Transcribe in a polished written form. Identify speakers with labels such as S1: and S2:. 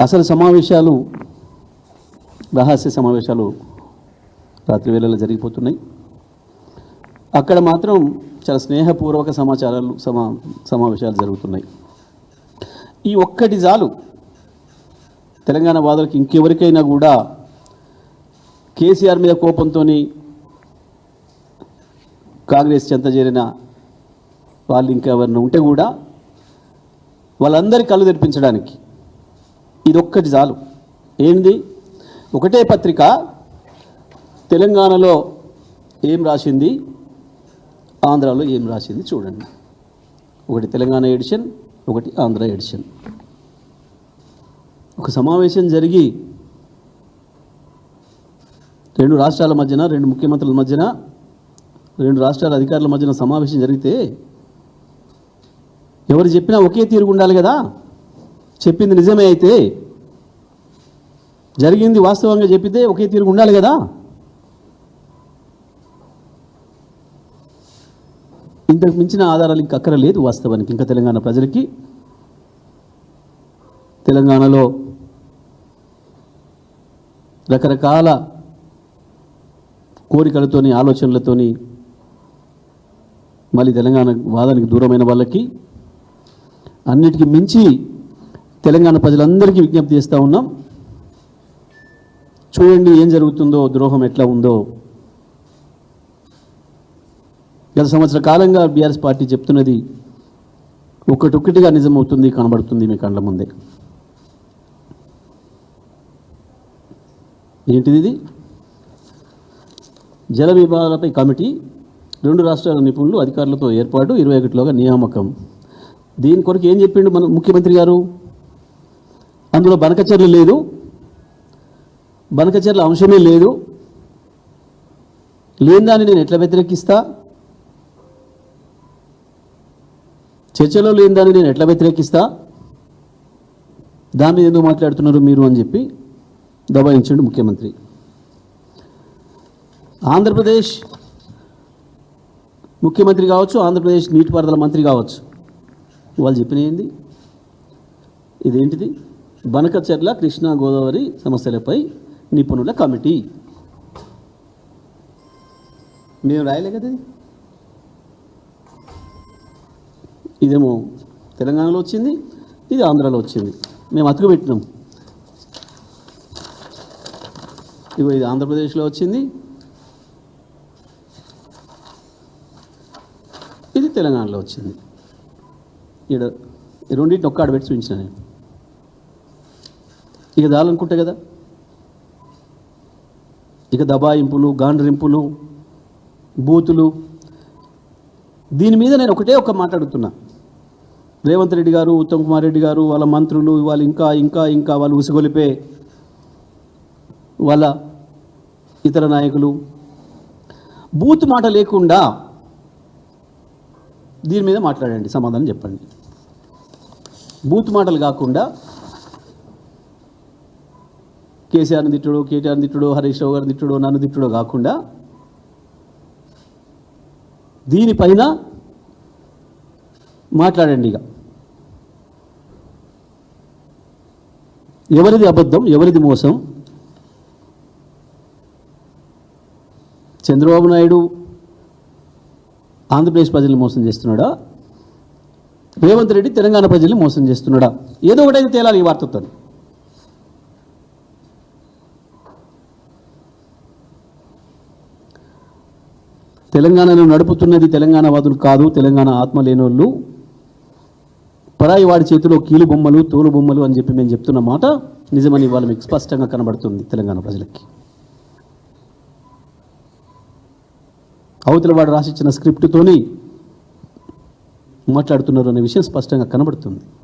S1: అసలు సమావేశాలు రహస్య సమావేశాలు రాత్రి వేళల్లో జరిగిపోతున్నాయి. అక్కడ మాత్రం చాలా స్నేహపూర్వక సమావేశాలు జరుగుతున్నాయి. ఈ ఒక్కటి చాలు తెలంగాణ వాదులకు, ఇంకెవరికైనా కూడా కేసీఆర్ మీద కోపంతో కాంగ్రెస్ చెంత చేరిన వాళ్ళు ఇంకెవరిని ఉంటే కూడా వాళ్ళందరి కళ్ళు తెరిపించడానికి ఇదొక్కటి చాలు. ఏంది? ఒకటే పత్రిక తెలంగాణలో ఏం రాసింది, ఆంధ్రాలో ఏం రాసింది చూడండి. ఒకటి తెలంగాణ ఎడిషన్, ఒకటి ఆంధ్ర ఎడిషన్. ఒక సమావేశం జరిగి రెండు రాష్ట్రాల మధ్యన, రెండు ముఖ్యమంత్రుల మధ్యన, రెండు రాష్ట్రాల అధికారుల మధ్యన సమావేశం జరిగితే ఎవరు చెప్పినా ఒకే తీరుగా ఉండాలి కదా. చెప్పింది నిజమే అయితే, జరిగింది వాస్తవంగా చెప్పితే ఒకే తీరుగా ఉండాలి కదా. ఇంతకు మించిన ఆధారాలు ఇంక అక్కర లేదు వాస్తవానికి. ఇంకా తెలంగాణ ప్రజలకి తెలంగాణలో రకరకాల కోరికలతోని, ఆలోచనలతోని మళ్ళీ తెలంగాణ వాదానికి దూరమైన వాళ్ళకి అన్నిటికీ మించి తెలంగాణ ప్రజలందరికీ విజ్ఞప్తి చేస్తూ ఉన్నాం. చూడండి ఏం జరుగుతుందో, ద్రోహం ఎట్లా ఉందో. గత సంవత్సర కాలంగా బీఆర్ఎస్ పార్టీ చెప్తున్నది ఒక్కటొక్కటిగా నిజమవుతుంది, కనబడుతుంది మీ కళ్ళ ముందే. ఏంటిది? ఇది జల విభాగాలపై కమిటీ, రెండు రాష్ట్రాల నిపుణులు అధికారులతో ఏర్పాటు, 21లోగా నియామకం. దీని కొరకు ఏం చెప్పిండు మన ముఖ్యమంత్రి గారు? అందులో బనకచర్ల లేదు, బనకచర్ల అంశమే లేదు. లేని దాన్ని నేను ఎట్లా వ్యతిరేకిస్తా, చర్చలో లేని దాన్ని నేను ఎట్లా వ్యతిరేకిస్తా, దాని మీద ఎందుకు మాట్లాడుతున్నారు మీరు అని చెప్పి దబాయించండు ముఖ్యమంత్రి. ఆంధ్రప్రదేశ్ ముఖ్యమంత్రి కావచ్చు, ఆంధ్రప్రదేశ్ నీటిపారుదల మంత్రి కావచ్చు, వాళ్ళు చెప్పినది ఇదేంటిది? బనకచర్ల కృష్ణా గోదావరి సమస్యలపై నిపుణుల కమిటీ. మేము రాయలే కదా. ఇదేమో తెలంగాణలో వచ్చింది, ఇది ఆంధ్రాలో వచ్చింది. మేము అతుకు పెట్టినాం. ఇగో ఇది ఆంధ్రప్రదేశ్లో వచ్చింది, ఇది తెలంగాణలో వచ్చింది. ఇక్కడ రెండింటిని ఒక్క ఆడబెట్టి చూపించిన నేను. ఇక దాలనుకుంటే కదా, ఇక దబాయింపులు, గాండ్రింపులు, బూతులు. దీని మీద నేను ఒకటే ఒక్క మాట్లాడుతున్నా. రేవంత్ రెడ్డి గారు, ఉత్తమ్ కుమార్ రెడ్డి గారు, వాళ్ళ మంత్రులు, వాళ్ళు ఇంకా ఇంకా ఇంకా వాళ్ళు ఉసిగొలిపే వాళ్ళ ఇతర నాయకులు బూత్ మాట లేకుండా దీని మీద మాట్లాడండి, సమాధానం చెప్పండి. బూత్ మాటలు కాకుండా కేసీఆర్ని తిట్టుడో, కేటీఆర్ని తిట్టుడో, హరీష్ రావు గారిని తిట్టుడో, నన్ను తిట్టుడో కాకుండా దీనిపైన మాట్లాడండి. ఇక ఎవరిది అబద్ధం, ఎవరిది మోసం? చంద్రబాబు నాయుడు ఆంధ్రప్రదేశ్ ప్రజల్ని మోసం చేస్తున్నాడా, రేవంత్ రెడ్డి తెలంగాణ ప్రజల్ని మోసం చేస్తున్నాడా? ఏదో ఒకటైతే తేలాలి ఈ వార్తతో. తెలంగాణను నడుపుతున్నది తెలంగాణ వాదులు కాదు, తెలంగాణ ఆత్మ లేనోళ్ళు, పరాయి వాడి చేతిలో కీలు బొమ్మలు, తోలు బొమ్మలు అని చెప్పి మేము చెప్తున్న మాట నిజమని ఇవాళ మీకు స్పష్టంగా కనబడుతుంది. తెలంగాణ ప్రజలకి అవతల వాడు రాసిచ్చిన స్క్రిప్ట్తోని మాట్లాడుతున్నారు అనే విషయం స్పష్టంగా కనబడుతుంది.